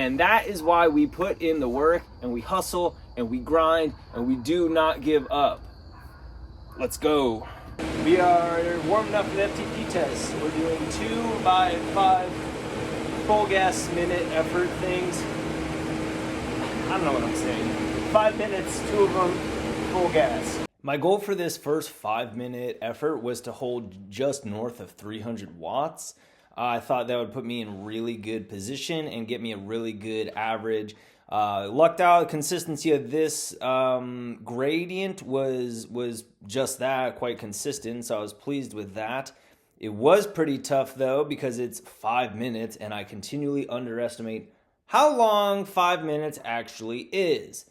And that is why we put in the work and we hustle and we grind and we do not give up. Let's go. We are warming up the FTP test. We're doing 2 by 5 full gas minute effort things. I don't know what I'm saying. 5 minutes, 2 of them full gas. My goal for this first 5-minute effort was to hold just north of 300 watts. I thought that would put me in really good position and get me a really good average. Lucked out. Consistency of this gradient was just that, quite consistent, so I was pleased with that. It was pretty tough though because it's 5 minutes and I continually underestimate how long 5 minutes actually is.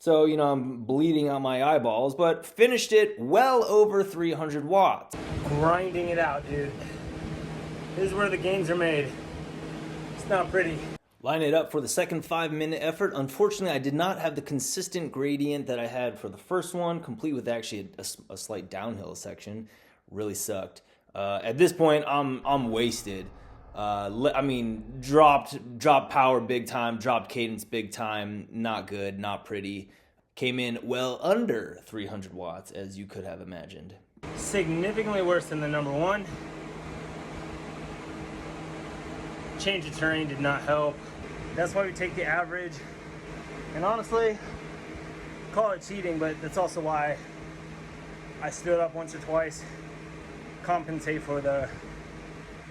So, I'm bleeding out my eyeballs, but finished it well over 300 watts. Grinding it out, dude. This is where the gains are made. It's not pretty. Line it up for the second 5-minute effort. Unfortunately, I did not have the consistent gradient that I had for the first one, complete with actually a slight downhill section. Really sucked. At this point, I'm wasted. Dropped power big time, dropped cadence big time. Not good, not pretty. Came in well under 300 watts, as you could have imagined. Significantly worse than the number one. Change of terrain did not help. That's why we take the average. And honestly, call it cheating, but that's also why I stood up once or twice, compensate for the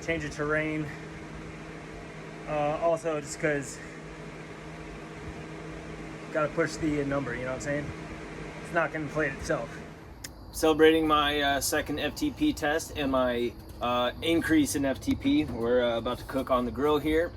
change of terrain. Also, just because gotta push the number, you know what I'm saying? It's not gonna inflate itself. Celebrating my second FTP test and my increase in FTP. We're about to cook on the grill here.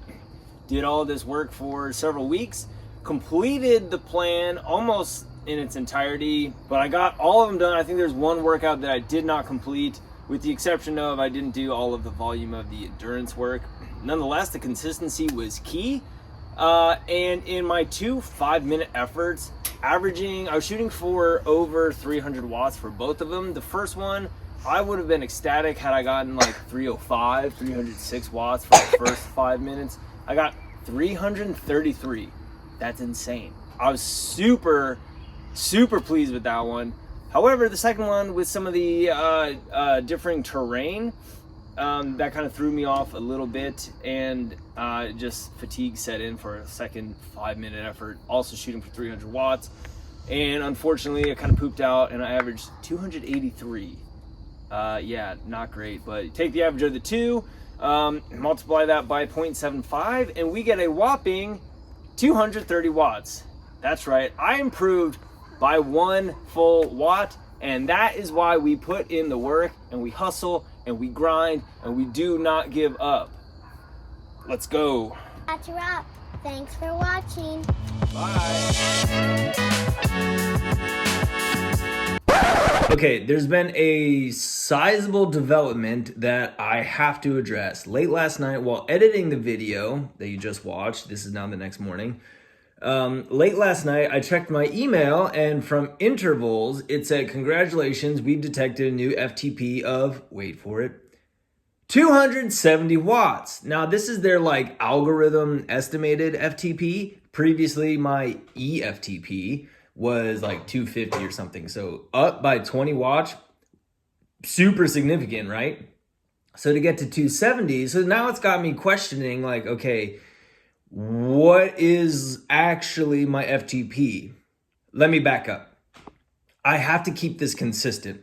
Did all this work for several weeks, completed the plan almost in its entirety, but I got all of them done. I think there's one workout that I did not complete, with the exception of I didn't do all of the volume of the endurance work. Nonetheless, the consistency was key. And in my 2 5-minute efforts, I was shooting for over 300 watts for both of them. The first one, I would have been ecstatic had I gotten like 305, 306 watts for the first 5 minutes. I got 333. That's insane. I was super pleased with that one. However, the second one, with some of the differing terrain, that kind of threw me off a little bit, and just fatigue set in for a second 5-minute effort, also shooting for 300 watts. And unfortunately, I kind of pooped out and I averaged 283. Yeah, not great, but take the average of the two, multiply that by 0.75, and we get a whopping 230 watts. That's right, I improved by 1 full watt, and that is why we put in the work and we hustle and we grind and we do not give up. Let's go. That's a wrap. Thanks for watching. Bye. Okay, there's been a sizable development that I have to address. Late last night while editing the video that you just watched, this is now the next morning, late last night I checked my email, and from intervals it said, congratulations, we've detected a new FTP of, wait for it, 270 watts. Now this is their algorithm estimated FTP. Previously my EFTP was 250 or something. So up by 20 watts, super significant, right? So to get to 270, so now it's got me questioning okay, what is actually my FTP? Let me back up. I have to keep this consistent.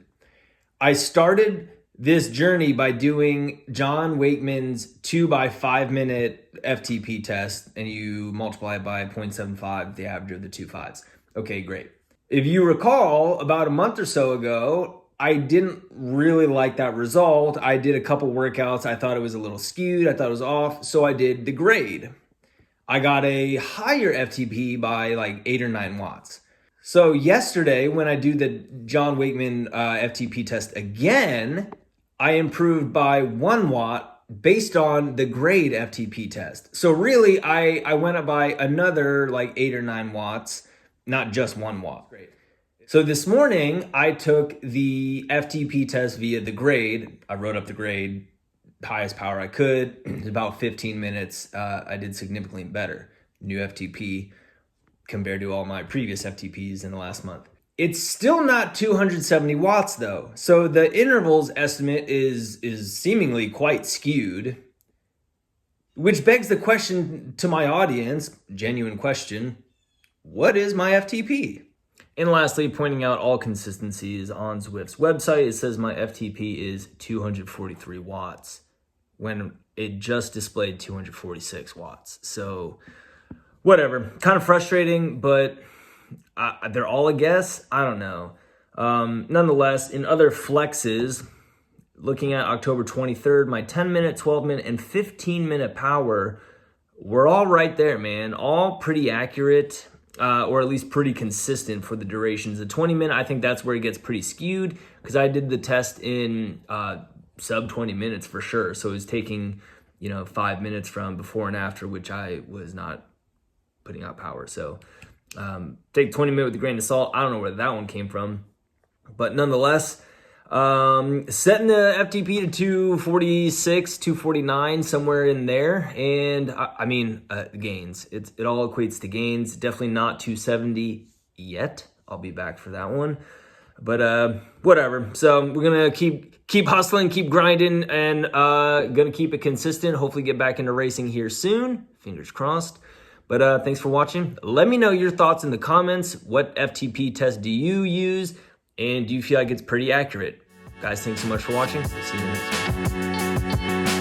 I started this journey by doing John Wakeman's 2 by 5 minute FTP test, and you multiply it by 0.75, the average of the 2 5s. Okay, great. If you recall, about a month or so ago, I didn't really like that result. I did a couple workouts. I thought it was a little skewed. I thought it was off. So I did the grade. I got a higher FTP by 8 or 9 watts. So yesterday, when I do the John Wakeman FTP test again, I improved by 1 watt based on the grade FTP test. So really, I went up by another 8 or 9 watts, not just 1 watt. Great. So this morning, I took the FTP test via the grade. I wrote up the grade, highest power I could. It was about 15 minutes. I did significantly better. new FTP compared to all my previous FTPs in the last month. It's still not 270 watts though. So the intervals estimate is seemingly quite skewed, which begs the question to my audience, genuine question, what is my FTP? And lastly, pointing out all consistencies on Zwift's website, it says my FTP is 243 watts when it just displayed 246 watts. So whatever, kind of frustrating, but they're all a guess. I don't know. Nonetheless, in other flexes, looking at October 23rd, my 10-minute, 12-minute, and 15-minute power were all right there, man. All pretty accurate, or at least pretty consistent for the durations. The 20-minute, I think that's where it gets pretty skewed because I did the test in sub 20 minutes for sure. So it was taking, 5 minutes from before and after, which I was not putting out power. So take 20 minutes with a grain of salt. I don't know where that one came from, but nonetheless, setting the FTP to 246, 249, somewhere in there. And gains, it all equates to gains. Definitely not 270 yet. I'll be back for that one, but whatever. So we're gonna keep hustling, keep grinding, and gonna keep it consistent. Hopefully get back into racing here soon. Fingers crossed. But thanks for watching. Let me know your thoughts in the comments. What FTP test do you use? And do you feel like it's pretty accurate? Guys, thanks so much for watching. See you in the next one.